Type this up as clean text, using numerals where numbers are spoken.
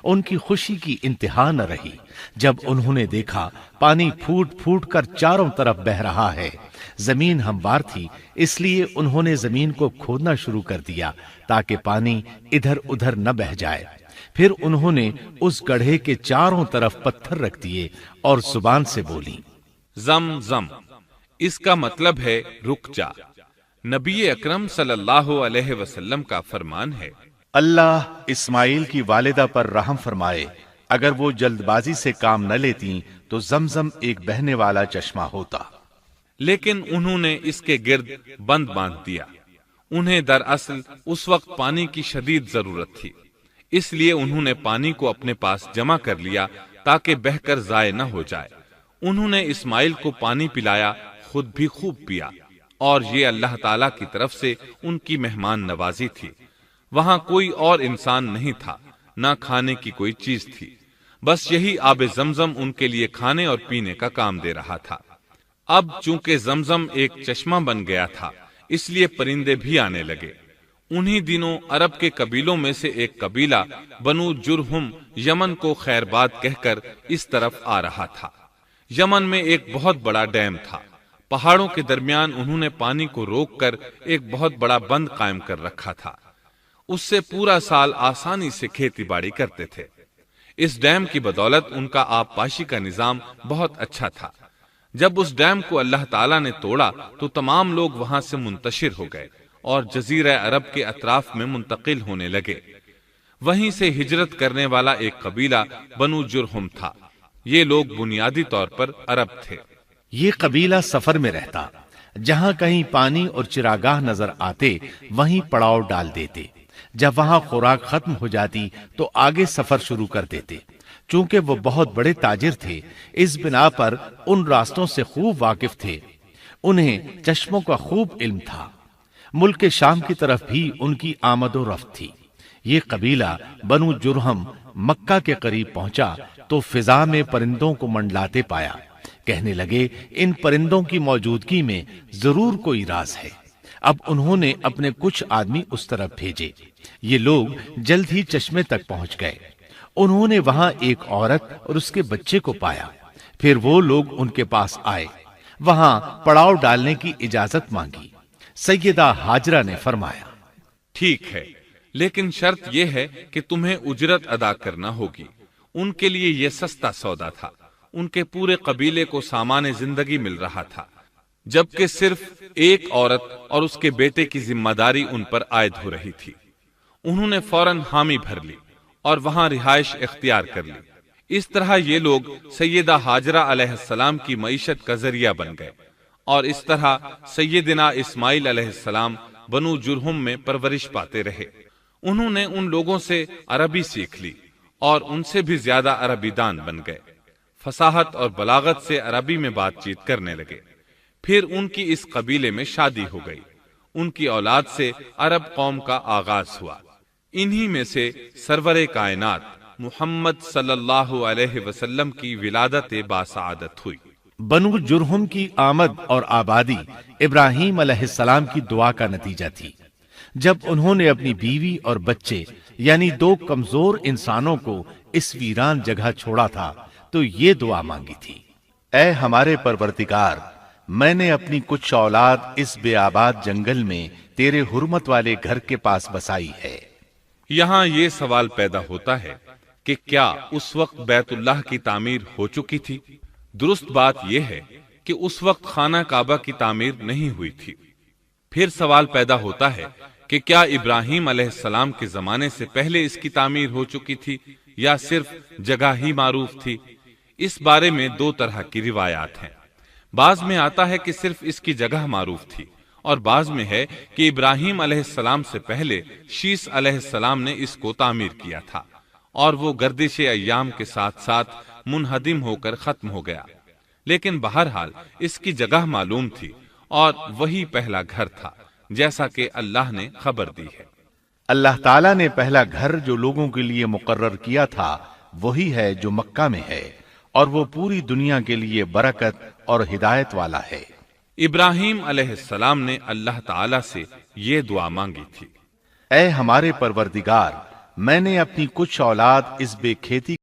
ان کی خوشی کی انتہا نہ رہی جب انہوں نے دیکھا پانی پھوٹ پھوٹ کر چاروں طرف بہ رہا ہے۔ زمین ہموار تھی، اس لیے انہوں نے زمین کو کھودنا شروع کر دیا تاکہ پانی ادھر ادھر نہ بہ جائے۔ پھر انہوں نے اس گڑھے کے چاروں طرف پتھر رکھ دیے اور زبان سے بولی، زم زم، اس کا مطلب ہے رک جا۔ نبی اکرم صلی اللہ علیہ وسلم کا فرمان ہے، اللہ اسماعیل کی والدہ پر رحم فرمائے، اگر وہ جلد بازی سے کام نہ لیتی تو زمزم ایک بہنے والا چشمہ ہوتا۔ لیکن انہوں نے اس کے گرد بند باندھ دیا۔ انہیں دراصل اس وقت پانی کی شدید ضرورت تھی، اس لیے انہوں نے پانی کو اپنے پاس جمع کر لیا تاکہ بہہ کر ضائع نہ ہو جائے۔ انہوں نے اسماعیل کو پانی پلایا، خود بھی خوب پیا، اور یہ اللہ تعالی کی طرف سے ان کی مہمان نوازی تھی۔ وہاں کوئی اور انسان نہیں تھا، نہ کھانے کی کوئی چیز تھی، بس یہی آب زمزم ان کے لیے کھانے اور پینے کا کام دے رہا تھا۔ اب چونکہ زمزم ایک چشمہ بن گیا تھا، اس لیے پرندے بھی آنے لگے۔ انہی دنوں عرب کے قبیلوں میں سے ایک قبیلہ بنو جرہم یمن کو خیر باد کہہ کر اس طرف آ رہا تھا۔ یمن میں ایک بہت بڑا ڈیم تھا۔ پہاڑوں کے درمیان انہوں نے پانی کو روک کر ایک بہت بڑا بند قائم کر رکھا تھا۔ اس سے پورا سال آسانی سے کھیتی باڑی کرتے تھے۔ اس ڈیم کی بدولت ان کا آب پاشی کا نظام بہت اچھا تھا۔ جب اس ڈیم کو اللہ تعالیٰ نے توڑا تو تمام لوگ وہاں سے منتشر ہو گئے اور جزیرہ عرب کے اطراف میں منتقل ہونے لگے۔ وہیں سے ہجرت کرنے والا ایک قبیلہ بنو جرہم تھا۔ یہ لوگ بنیادی طور پر عرب تھے۔ یہ قبیلہ سفر میں رہتا، جہاں کہیں پانی اور چراگاہ نظر آتے وہیں پڑاؤ ڈال دیتے۔ جب وہاں خوراک ختم ہو جاتی تو آگے سفر شروع کر دیتے۔ چونکہ وہ بہت بڑے تاجر تھے، اس بنا پر ان راستوں سے خوب واقف تھے۔ انہیں چشموں کا خوب علم تھا۔ ملک شام کی طرف بھی ان کی آمد و رفت تھی۔ یہ قبیلہ بنو جرہم مکہ کے قریب پہنچا تو فضا میں پرندوں کو منڈلاتے پایا۔ کہنے لگے، ان پرندوں کی موجودگی میں ضرور کوئی راز ہے۔ اب انہوں نے اپنے کچھ آدمی اس طرف بھیجے۔ یہ لوگ جلد ہی چشمے تک پہنچ گئے۔ انہوں نے وہاں ایک عورت اور اس کے بچے کو پایا۔ پھر وہ لوگ ان کے پاس آئے، وہاں پڑاؤ ڈالنے کی اجازت مانگی۔ سیدہ ہاجرہ نے فرمایا، ٹھیک ہے، لیکن شرط یہ ہے کہ تمہیں اجرت ادا کرنا ہوگی۔ ان کے لیے یہ سستا سودا تھا۔ ان کے پورے قبیلے کو سامان زندگی مل رہا تھا، جبکہ صرف ایک عورت اور اس کے بیٹے کی ذمہ داری ان پر عائد ہو رہی تھی۔ انہوں نے فوراً حامی بھر لی اور وہاں رہائش اختیار کر لی۔ اس طرح یہ لوگ سیدہ ہاجرہ علیہ السلام کی معیشت کا ذریعہ بن گئے، اور اس طرح سیدنا اسماعیل علیہ السلام بنو جرہم میں پرورش پاتے رہے۔ انہوں نے ان لوگوں سے عربی سیکھ لی اور ان سے بھی زیادہ عربی دان بن گئے۔ فصاحت اور بلاغت سے عربی میں بات چیت کرنے لگے۔ پھر ان کی اس قبیلے میں شادی ہو گئی۔ ان کی اولاد سے عرب قوم کا آغاز ہوا۔ انہی میں سے سرور کائنات محمد صلی اللہ علیہ وسلم کی ولادت باسعادت ہوئی۔ بنو جرہم کی آمد اور آبادی ابراہیم علیہ السلام کی دعا کا نتیجہ تھی۔ جب انہوں نے اپنی بیوی اور بچے یعنی دو کمزور انسانوں کو اس ویران جگہ چھوڑا تھا تو یہ دعا مانگی تھی، اے ہمارے پروردگار، میں نے اپنی کچھ اولاد اس بے آباد جنگل میں تیرے حرمت والے گھر کے پاس بسائی ہے۔ یہاں یہ سوال پیدا ہوتا ہے کہ کیا اس وقت بیت اللہ کی تعمیر ہو چکی تھی؟ درست بات یہ ہے کہ اس وقت خانہ کعبہ کی تعمیر نہیں ہوئی تھی۔ پھر سوال پیدا ہوتا ہے کہ کیا ابراہیم علیہ السلام کے زمانے سے پہلے اس کی تعمیر ہو چکی تھی یا صرف جگہ ہی معروف تھی؟ اس بارے میں دو طرح کی روایات ہیں۔ بعض میں آتا ہے کہ صرف اس کی جگہ معروف تھی، اور بعض میں ہے کہ ابراہیم علیہ السلام سے پہلے شیس علیہ السلام نے اس کو تعمیر کیا تھا، اور وہ گردش ایام کے ساتھ ساتھ منہدم ہو کر ختم ہو گیا۔ لیکن بہرحال اس کی جگہ معلوم تھی، اور وہی پہلا گھر تھا، جیسا کہ اللہ نے خبر دی ہے۔ اللہ تعالیٰ نے پہلا گھر جو لوگوں کے لیے مقرر کیا تھا وہی ہے جو مکہ میں ہے، اور وہ پوری دنیا کے لیے برکت اور ہدایت والا ہے۔ ابراہیم علیہ السلام نے اللہ تعالی سے یہ دعا مانگی تھی، اے ہمارے پروردگار، میں نے اپنی کچھ اولاد اس بے کھیتی